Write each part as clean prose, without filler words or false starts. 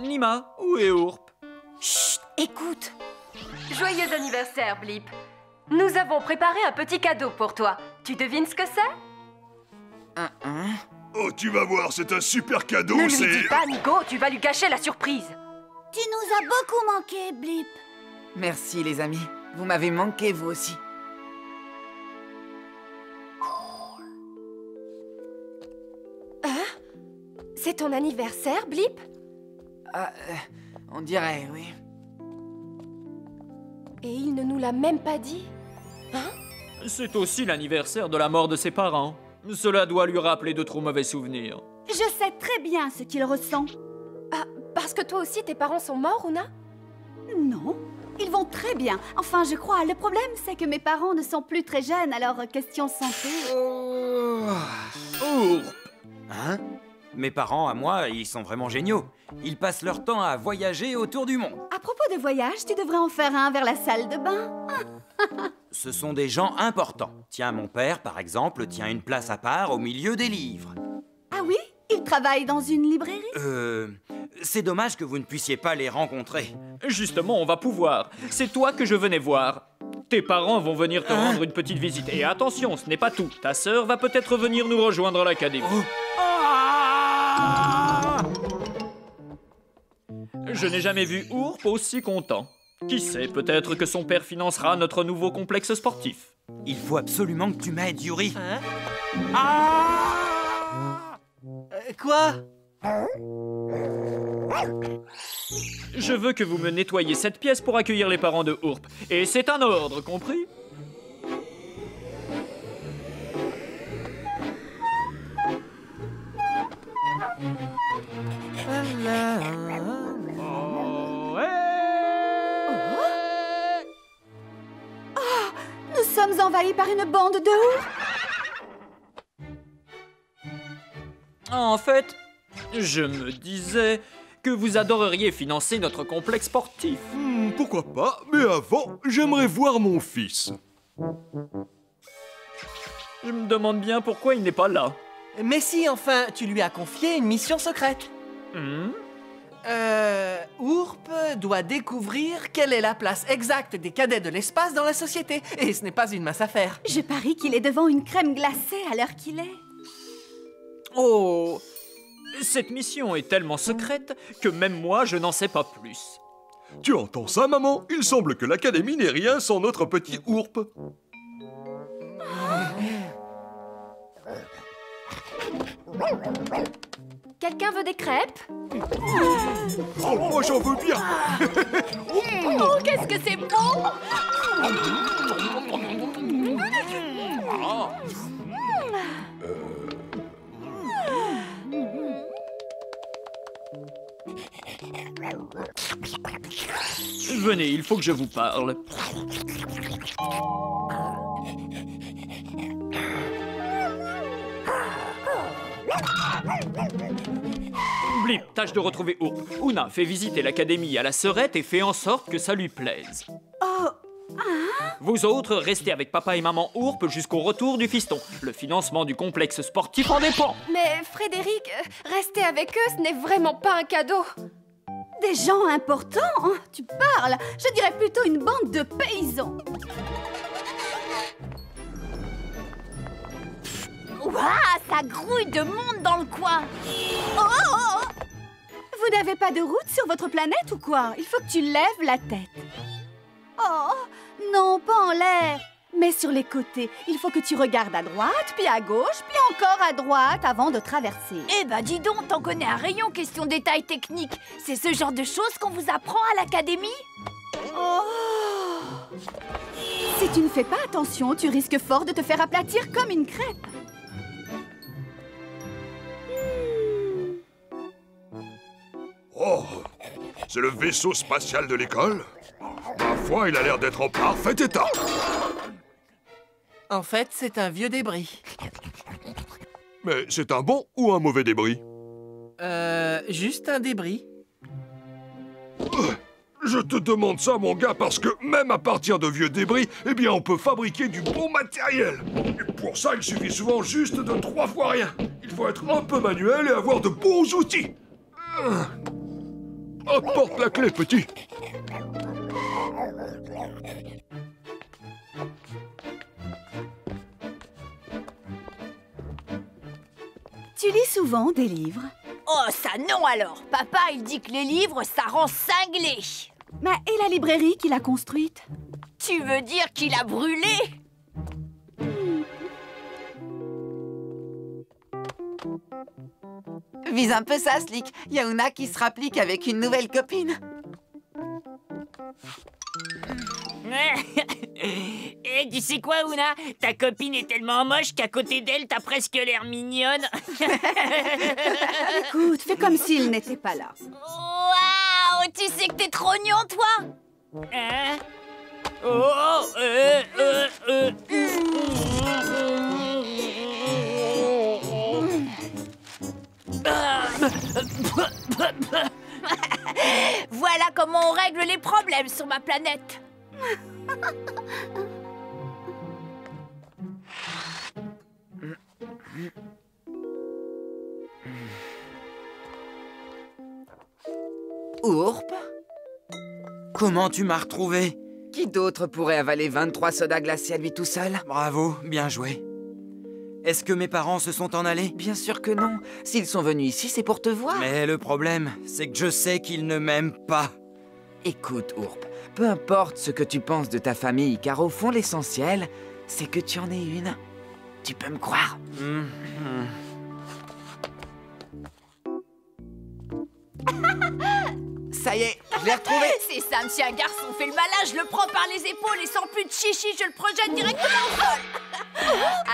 Nima, où est Ourp? Chut, écoute. Joyeux anniversaire, Blip. Nous avons préparé un petit cadeau pour toi. Tu devines ce que c'est? Oh, tu vas voir, c'est un super cadeau, Ne lui c'est... dis pas, Nico, tu vas lui gâcher la surprise. Tu nous as beaucoup manqué, Blip. Merci les amis, vous m'avez manqué vous aussi. C'est ton anniversaire, Blip? On dirait, oui. Et il ne nous l'a même pas dit? C'est aussi l'anniversaire de la mort de ses parents. Cela doit lui rappeler de trop mauvais souvenirs. Je sais très bien ce qu'il ressent. Ah, parce que toi aussi tes parents sont morts, Ouna? Non, ils vont très bien. Enfin, je crois. Le problème, c'est que mes parents ne sont plus très jeunes, alors question santé... Ourp! Hein? Mes parents, à moi, ils sont vraiment géniaux. Ils passent leur temps à voyager autour du monde. À propos de voyage, tu devrais en faire un vers la salle de bain. Ce sont des gens importants. Tiens, mon père, par exemple, tient une place à part au milieu des livres. Ah oui? Il travaille dans une librairie? C'est dommage que vous ne puissiez pas les rencontrer. Justement, on va pouvoir. C'est toi que je venais voir. Tes parents vont venir te rendre une petite visite. Et attention, ce n'est pas tout. Ta sœur va peut-être venir nous rejoindre à l'académie. Je n'ai jamais vu Ourp aussi content. Qui sait, peut-être que son père financera notre nouveau complexe sportif. Il faut absolument que tu m'aides, Yuri. Quoi? Je veux que vous me nettoyiez cette pièce pour accueillir les parents de Ourp. Et c'est un ordre, compris? Nous sommes envahis par une bande de ours. En fait, je me disais que vous adoreriez financer notre complexe sportif. Pourquoi pas, mais avant, j'aimerais voir mon fils. Je me demande bien pourquoi il n'est pas là. Mais si, enfin, tu lui as confié une mission secrète. Ourp doit découvrir quelle est la place exacte des cadets de l'espace dans la société. Et ce n'est pas une mince affaire. Je parie qu'il est devant une crème glacée à l'heure qu'il est. Oh, cette mission est tellement secrète que même moi, je n'en sais pas plus. Tu entends ça, maman? Il semble que l'académie n'est rien sans notre petit Ourp. Quelqu'un veut des crêpes? Oh, moi j'en veux bien. Oh, qu'est-ce que c'est bon! Venez, il faut que je vous parle. Blip, tâche de retrouver Ourp. Ouna, fais visiter l'académie à la sœurette et fais en sorte que ça lui plaise. Oh, Vous autres, restez avec papa et maman Ourp jusqu'au retour du fiston. Le financement du complexe sportif en dépend. Mais Frédéric, rester avec eux, ce n'est vraiment pas un cadeau. des gens importants, hein? Tu parles. Je dirais plutôt une bande de paysans. Ouah, ça grouille de monde dans le coin. Oh! Vous n'avez pas de route sur votre planète ou quoi? Il faut que tu lèves la tête. Oh, non, pas en l'air, mais sur les côtés. Il faut que tu regardes à droite, puis à gauche, puis encore à droite avant de traverser. Eh ben dis donc, t'en connais un rayon question détails techniques. C'est ce genre de choses qu'on vous apprend à l'académie? Oh! Si tu ne fais pas attention, tu risques fort de te faire aplatir comme une crêpe. Oh, c'est le vaisseau spatial de l'école? Ma foi, il a l'air d'être en parfait état. En fait, c'est un vieux débris. Mais c'est un bon ou un mauvais débris? Juste un débris. Je te demande ça, mon gars, parce que même à partir de vieux débris, eh bien, on peut fabriquer du bon matériel. Et pour ça, il suffit souvent juste de 3 fois rien. Il faut être un peu manuel et avoir de bons outils. Apporte la clé, petit. Tu lis souvent des livres? Oh, ça non alors! Papa, il dit que les livres, ça rend cinglé! Mais et la librairie qu'il a construite? Tu veux dire qu'il a brûlé? Vise un peu ça, Slick. Y a Oona qui se rapplique avec une nouvelle copine. Et tu sais quoi, Oona? Ta copine est tellement moche qu'à côté d'elle, t'as presque l'air mignonne. Écoute, fais comme s'il n'était pas là. Waouh! Tu sais que t'es trop gnon, toi! Hein? Voilà comment on règle les problèmes sur ma planète. Ourp? Comment tu m'as retrouvé? Qui d'autre pourrait avaler 23 sodas glacés à lui tout seul? Bravo, bien joué. Est-ce que mes parents se sont en allés? Bien sûr que non. S'ils sont venus ici, c'est pour te voir. Mais le problème, c'est que je sais qu'ils ne m'aiment pas. Écoute, Ourp, peu importe ce que tu penses de ta famille, car au fond, l'essentiel, c'est que tu en aies une. Tu peux me croire. Ça y est, je l'ai retrouvé. C'est simple, si un garçon fait le malin, je le prends par les épaules et sans plus de chichi, je le projette directement au sol.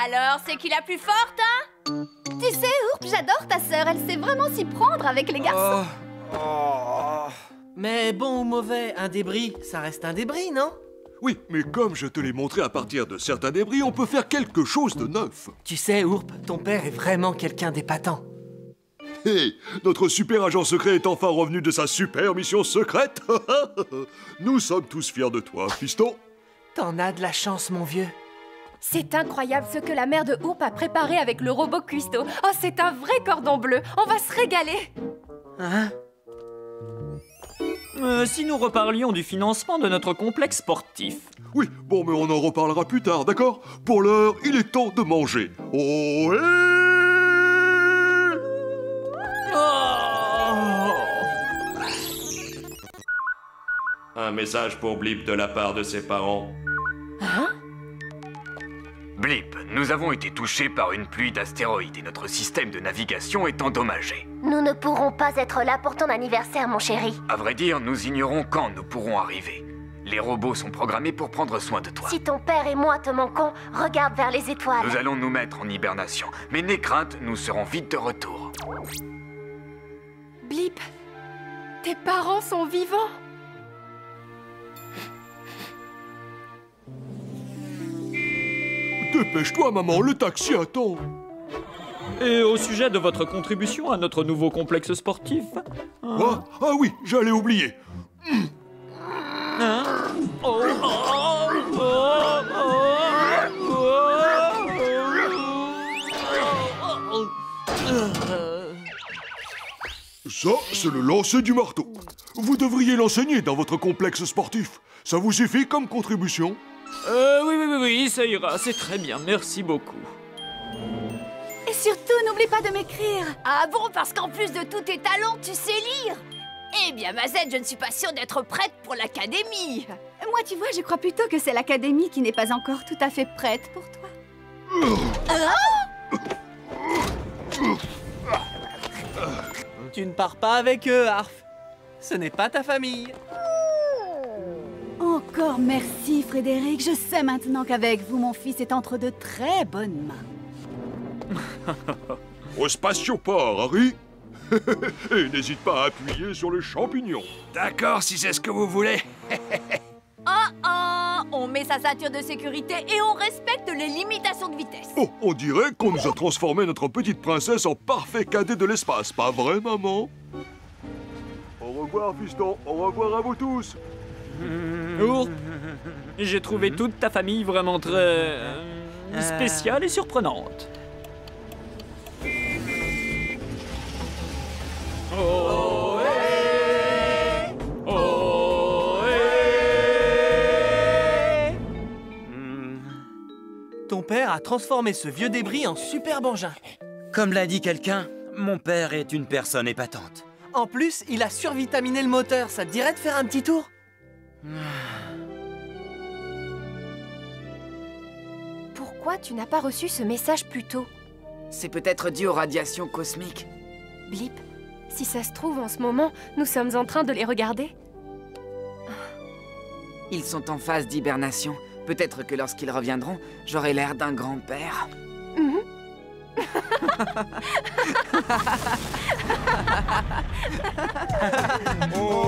Alors, c'est qui la plus forte, hein? Tu sais, Ourp, j'adore ta sœur. Elle sait vraiment s'y prendre avec les garçons. Mais bon ou mauvais, un débris, ça reste un débris, non? Oui, mais comme je te l'ai montré, à partir de certains débris, on peut faire quelque chose de neuf. Tu sais, Ourp, ton père est vraiment quelqu'un d'épatant. Hé, notre super agent secret est enfin revenu de sa super mission secrète. Nous sommes tous fiers de toi, fiston. T'en as de la chance, mon vieux. C'est incroyable ce que la mère de Ourp a préparé avec le robot cuistot. Oh, c'est un vrai cordon bleu. On va se régaler. Hein? Si nous reparlions du financement de notre complexe sportif. Oui, bon, mais on en reparlera plus tard, d'accord? Pour l'heure, il est temps de manger. Oh, Un message pour Blip de la part de ses parents. Hein? Blip, nous avons été touchés par une pluie d'astéroïdes et notre système de navigation est endommagé. Nous ne pourrons pas être là pour ton anniversaire, mon chéri. À vrai dire, nous ignorons quand nous pourrons arriver. Les robots sont programmés pour prendre soin de toi. Si ton père et moi te manquons, regarde vers les étoiles. Nous allons nous mettre en hibernation, mais n'aie crainte, nous serons vite de retour. Blip, tes parents sont vivants. dépêche-toi, maman, le taxi attend. Et au sujet de votre contribution à notre nouveau complexe sportif... Ah oui, j'allais oublier. Hein? Ça, c'est le lancer du marteau. Vous devriez l'enseigner dans votre complexe sportif. Ça vous suffit comme contribution? Oui, ça ira. C'est très bien, merci beaucoup. Et surtout, n'oublie pas de m'écrire. Ah bon, parce qu'en plus de tous tes talents, tu sais lire? Eh bien, Mazette, je ne suis pas sûre d'être prête pour l'académie. Moi, tu vois, je crois plutôt que c'est l'académie qui n'est pas encore tout à fait prête pour toi. Tu ne pars pas avec eux, Arf. Ce n'est pas ta famille. Encore merci, Frédéric. Je sais maintenant qu'avec vous, mon fils est entre de très bonnes mains. Au spatioport, Harry. Et n'hésite pas à appuyer sur les champignons. D'accord, si c'est ce que vous voulez. On met sa ceinture de sécurité et on respecte les limitations de vitesse. Oh, on dirait qu'on nous a transformé notre petite princesse en parfait cadet de l'espace, pas vrai, maman? Au Au revoir, fiston. Au revoir à vous tous. Ourp, j'ai trouvé toute ta famille vraiment très spéciale et surprenante. Oh, hey, oh, hey. Ton père a transformé ce vieux débris en superbe engin. Comme l'a dit quelqu'un, mon père est une personne épatante. En plus, il a survitaminé le moteur. Ça te dirait de faire un petit tour? Pourquoi tu n'as pas reçu ce message plus tôt? C'est peut-être dû aux radiations cosmiques. Blip, si ça se trouve, en ce moment, nous sommes en train de les regarder. Ils sont en phase d'hibernation. Peut-être que lorsqu'ils reviendront, j'aurai l'air d'un grand-père. Oh